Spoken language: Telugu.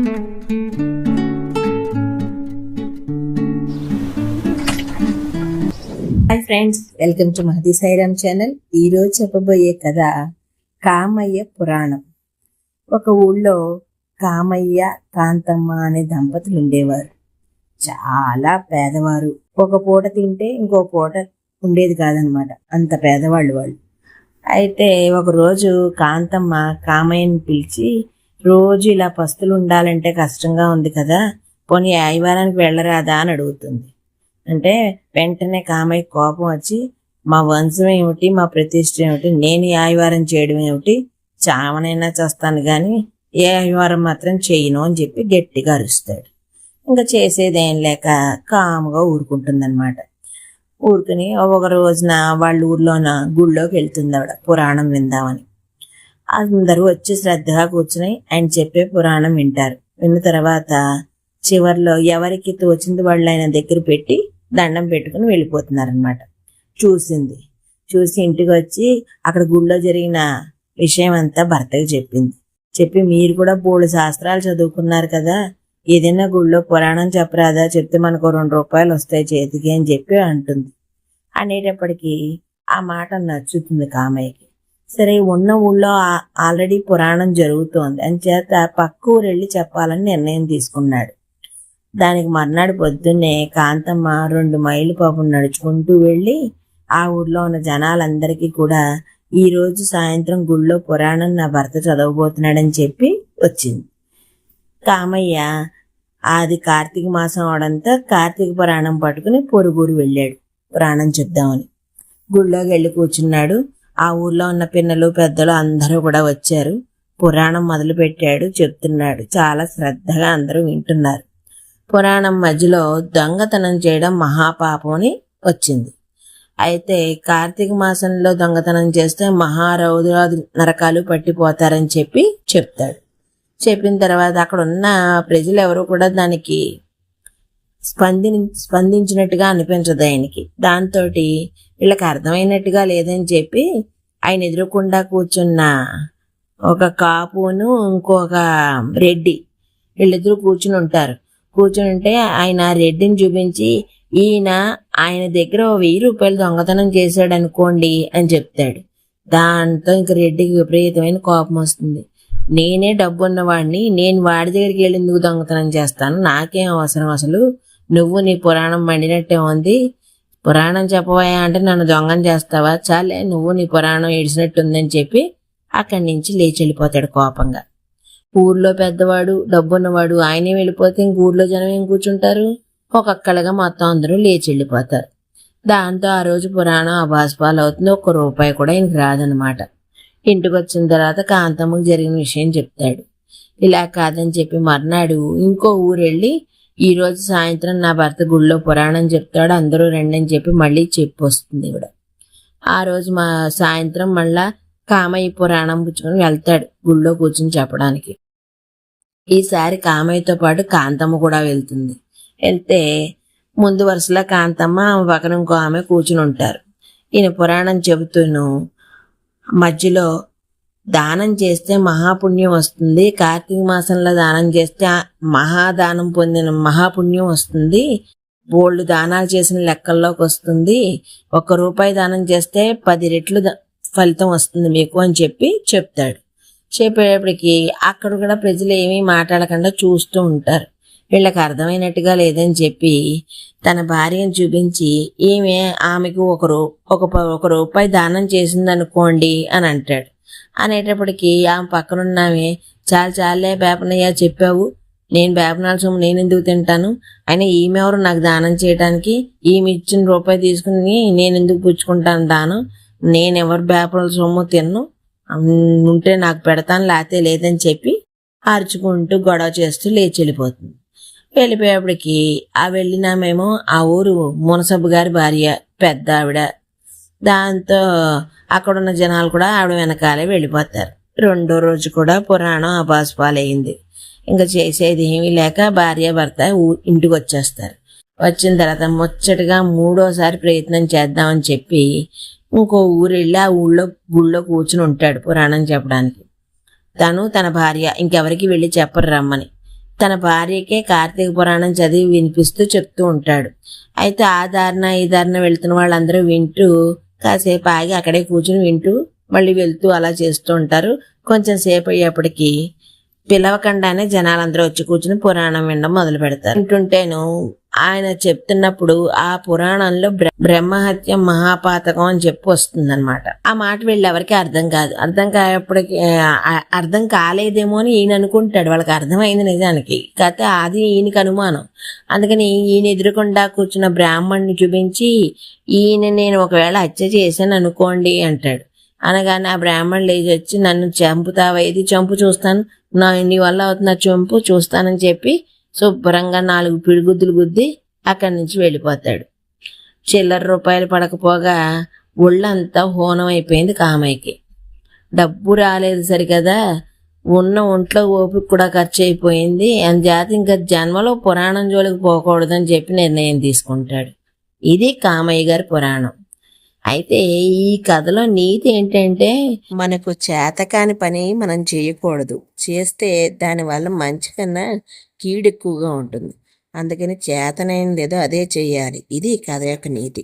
Hi friends, welcome to Mahathi Sairam channel. ఈరోజు చెప్పబోయే కథ కామయ్య పురాణం. ఒక ఊళ్ళో కామయ్య, కాంతమ్మ అనే దంపతులు ఉండేవారు. చాలా పేదవారు. ఒక పూట తింటే ఇంకో పూట ఉండేది కాదనమాట, అంత పేదవాళ్ళు వాళ్ళు. అయితే ఒకరోజు కాంతమ్మ కామయ్యని పిలిచి, రోజు ఇలా పస్తులు ఉండాలంటే కష్టంగా ఉంది కదా, పోనీ ఆదివారానికి వెళ్ళరాదా అని అడుగుతుంది. అంటే వెంటనే కామయ్య కోపం వచ్చి, మా వంశం ఏమిటి, మా ప్రతిష్ట ఏమిటి, నేను ఈ ఆదివారం చేయడం ఏమిటి, చావనైనా చేస్తాను కానీ ఏ ఆదివారం మాత్రం చేయను అని చెప్పి గట్టిగా అరుస్తాడు. ఇంకా చేసేదేం లేక కాముగా ఊరుకుంటుందన్నమాట. ఊరుకుని ఒక రోజున వాళ్ళ ఊర్లోన గుళ్ళోకి వెళ్తుంది ఆవిడ పురాణం విందామని. అందరూ వచ్చి శ్రద్ధగా కూర్చుని ఆయన చెప్పే పురాణం వింటారు. విన్న తర్వాత చివర్లో ఎవరికి తోచింది వాళ్ళు ఆయన దగ్గర పెట్టి దండం పెట్టుకుని వెళ్ళిపోతున్నారనమాట. చూసి ఇంటికి వచ్చి అక్కడ గుళ్ళో జరిగిన విషయం అంతా భర్తకి చెప్పి మీరు కూడా బోళ్ళు శాస్త్రాలు చదువుకున్నారు కదా, ఏదైనా గుళ్ళో పురాణం చెప్పరాదా, చెప్తే మనకు 2 రూపాయలు వస్తాయి చేతికి అని చెప్పి అంటుంది. అనేటప్పటికీ ఆ మాట నచ్చుతుంది కామయ్యకి. సరే, ఉన్న ఊళ్ళో ఆల్రెడీ పురాణం జరుగుతోంది అని చేత పక్క ఊరు వెళ్ళి చెప్పాలని నిర్ణయం తీసుకున్నాడు. దానికి మర్నాడు పొద్దున్నే కాంతమ్మ 2 మైళ్ళు పాపం నడుచుకుంటూ వెళ్ళి ఆ ఊర్లో ఉన్న జనాలందరికీ కూడా ఈరోజు సాయంత్రం గుళ్ళో పురాణం నా భర్త చదవబోతున్నాడని చెప్పి వచ్చింది. కామయ్య అది కార్తీక మాసం అవడంతో కార్తీక పురాణం పట్టుకుని పొరుగురు వెళ్ళాడు పురాణం చెప్దామని. గుళ్ళోకి వెళ్ళి కూర్చున్నాడు. ఆ ఊర్లో ఉన్న పిన్నలు పెద్దలు అందరూ కూడా వచ్చారు. పురాణం మొదలు పెట్టాడు, చెప్తున్నాడు. చాలా శ్రద్ధగా అందరూ వింటున్నారు. పురాణం మధ్యలో దొంగతనం చేయడం మహాపాపం అని వచ్చింది. అయితే కార్తీక మాసంలో దొంగతనం చేస్తే మహారౌద్రాది నరకాలు పట్టిపోతారని చెప్పి చెప్తాడు. చెప్పిన తర్వాత అక్కడ ఉన్న ప్రజలు ఎవరు కూడా దానికి స్పందించినట్టుగా అనిపించదు ఆయనకి. దాంతో వీళ్ళకి అర్థమైనట్టుగా లేదని చెప్పి ఆయన ఎదురుకుండా కూర్చున్న ఒక కాపును ఇంకొక రెడ్డి వీళ్ళిద్దరూ కూర్చుని ఉంటే ఆయన రెడ్డిని చూపించి, ఆయన దగ్గర 1000 రూపాయలు దొంగతనం చేశాడు అనుకోండి అని చెప్తాడు. దాంతో ఇంక రెడ్డికి విపరీతమైన కోపం వస్తుంది. నేనే డబ్బు ఉన్నవాడిని, నేను వాడి దగ్గరికి వెళ్ళి ఎందుకు దొంగతనం చేస్తాను, నాకేం అవసరం, అసలు నువ్వు నీ పురాణం మండినట్టే ఉంది, పురాణం చెప్పబోయా అంటే నన్ను దొంగం చేస్తావా, చాలే నువ్వు నీ పురాణం ఏడిసినట్టుందని చెప్పి అక్కడి నుంచి లేచి వెళ్ళిపోతాడు కోపంగా. ఊర్లో పెద్దవాడు, డబ్బున్నవాడు ఆయనే వెళ్ళిపోతే ఇంక ఊర్లో జనం ఏం కూర్చుంటారు, ఒక్కొక్కలుగా మొత్తం అందరూ లేచి వెళ్ళిపోతారు. దాంతో ఆ రోజు పురాణం అబాస్పాలు అవుతుంది. 1 రూపాయి కూడా ఆయనకి రాదనమాట. ఇంటికి వచ్చిన తర్వాత కాంతమ్మకు జరిగిన విషయం చెప్తాడు. ఇలా కాదని చెప్పి మర్నాడు ఇంకో ఊరు వెళ్ళి, ఈరోజు సాయంత్రం నా భర్త గుళ్ళో పురాణం చెప్తాడు, అందరూ రండి అని చెప్పి మళ్ళీ చెప్పి వస్తుంది ఇవిడ. ఆ రోజు సాయంత్రం మళ్ళా కామయ్య పురాణం పుచ్చుకొని వెళ్తాడు గుళ్ళో కూర్చుని చెప్పడానికి. ఈసారి కామయ్యతో పాటు కాంతమ్మ కూడా వెళ్తుంది. వెళ్తే ముందు వరుసలో కాంతమ్మ, పక్కన ఇంకో ఆమె కూర్చుని ఉంటారు. ఈయన పురాణం చెబుతూను మధ్యలో దానం చేస్తే మహాపుణ్యం వస్తుంది, కార్తీక మాసంలో దానం చేస్తే మహాదానం పొందిన మహాపుణ్యం వస్తుంది, బోల్డ్ దానాలు చేసిన లెక్కల్లోకి వస్తుంది, 1 రూపాయి దానం చేస్తే 10 రెట్లు ఫలితం వస్తుంది మీకు అని చెప్పి చెప్తాడు. చెప్పేటప్పటికి అక్కడ కూడా ప్రజలు ఏమీ మాట్లాడకుండా చూస్తూ ఉంటారు. వీళ్ళకి అర్థమైనట్టుగా లేదని చెప్పి తన భార్యను చూపించి, ఆమెకు 1 రూపాయి దానం చేసింది అనుకోండి అని అంటాడు. అనేటప్పటికీ ఆమె పక్కనున్నామే, చాలే బేపనయ్య చెప్పావు, నేను బేపనాల సొమ్ము నేను ఎందుకు తింటాను, అయినా ఈమెవరు నాకు దానం చేయడానికి, ఈమె ఇచ్చిన రూపాయి తీసుకుని నేను ఎందుకు పుచ్చుకుంటాను దానం, నేనెవరు బేపనాల సొమ్ము తిన్ను, ఉంటే నాకు పెడతాను లేతే లేదని చెప్పి అరుచుకుంటూ గొడవ చేస్తూ లేచి వెళ్ళిపోతుంది. వెళ్ళిపోయేప్పటికి వెళ్ళినామేమో ఆ ఊరు మునసబ్బు గారి భార్య, పెద్ద ఆవిడ. దాంతో అక్కడున్న జనాలు కూడా ఆవిడ వెనకాలే వెళ్ళిపోతారు. 2వ రోజు కూడా పురాణం అబాస్పాలయ్యింది. ఇంకా చేసేది ఏమీ లేక భార్య భర్త ఇంటికి వచ్చేస్తారు. వచ్చిన తర్వాత ముచ్చటగా 3వసారి ప్రయత్నం చేద్దామని చెప్పి ఇంకో ఊరు వెళ్ళి ఆ ఊళ్ళో గుళ్ళో కూర్చుని ఉంటాడు పురాణం చెప్పడానికి. తను తన భార్య ఇంకెవరికి వెళ్ళి చెప్పరు రమ్మని. తన భార్యకే కార్తీక పురాణం చదివి వినిపిస్తూ చెప్తూ ఉంటాడు. అయితే ఆ దారిన ఈ దారిన వెళ్తున్న వాళ్ళందరూ వింటూ కాసేపు ఆగి అక్కడే కూర్చుని వింటూ మళ్ళీ వెళ్తూ అలా చేస్తూ ఉంటారు. కొంచెం సేపు అయ్యేప్పటికీ పిలవకుండానే జనాలందరూ వచ్చి కూర్చుని పురాణం వినడం మొదలు పెడతారు. వింటుంటేను ఆయన చెప్తున్నప్పుడు ఆ పురాణంలో బ్రహ్మహత్య మహాపాతకం అని చెప్పి వస్తుందన్నమాట. ఆ మాట వీళ్ళు ఎవరికి అర్థం కాదు. అర్థం కాలేదేమో అని ఈయన అనుకుంటాడు. వాళ్ళకి అర్థమైంది నిజానికి, కాకపోతే అది ఈయనకి అనుమానం. అందుకని ఈయన ఎదురుకుండా కూర్చున్న బ్రాహ్మణ్ణి చూపించి ఈయన నేను ఒకవేళ హత్య చేశాను అనుకోండి అంటాడు. అనగానే ఆ బ్రాహ్మణులు లేచి వచ్చి నన్ను చంపుతావా, ఇది చంపు చూస్తాను, నీ వల్ల అవుతున్న చంపు చూస్తానని చెప్పి శుభ్రంగా 4 పిడిగుద్దులు గుద్ది అక్కడి నుంచి వెళ్ళిపోతాడు. చిల్లర రూపాయలు పడకపోగా ఒళ్ళంతా హోనం అయిపోయింది కామయ్యకి. డబ్బు రాలేదు సరికదా, ఉన్న ఒంట్లో ఓపిక కూడా ఖర్చు అయిపోయింది. అందుచేత ఇంకా జన్మలో పురాణం జోలికి పోకూడదని చెప్పి నిర్ణయం తీసుకుంటాడు. ఇది కామయ్య గారి పురాణం. అయితే ఈ కథలో నీతి ఏంటంటే, మనకు చేతకాని పని మనం చేయకూడదు. చేస్తే దానివల్ల మంచి కన్నా కీడు ఎక్కువగా ఉంటుంది. అందుకని చేతనైనది ఏదో అదే చెయ్యాలి. ఇది ఈ కథ యొక్క నీతి.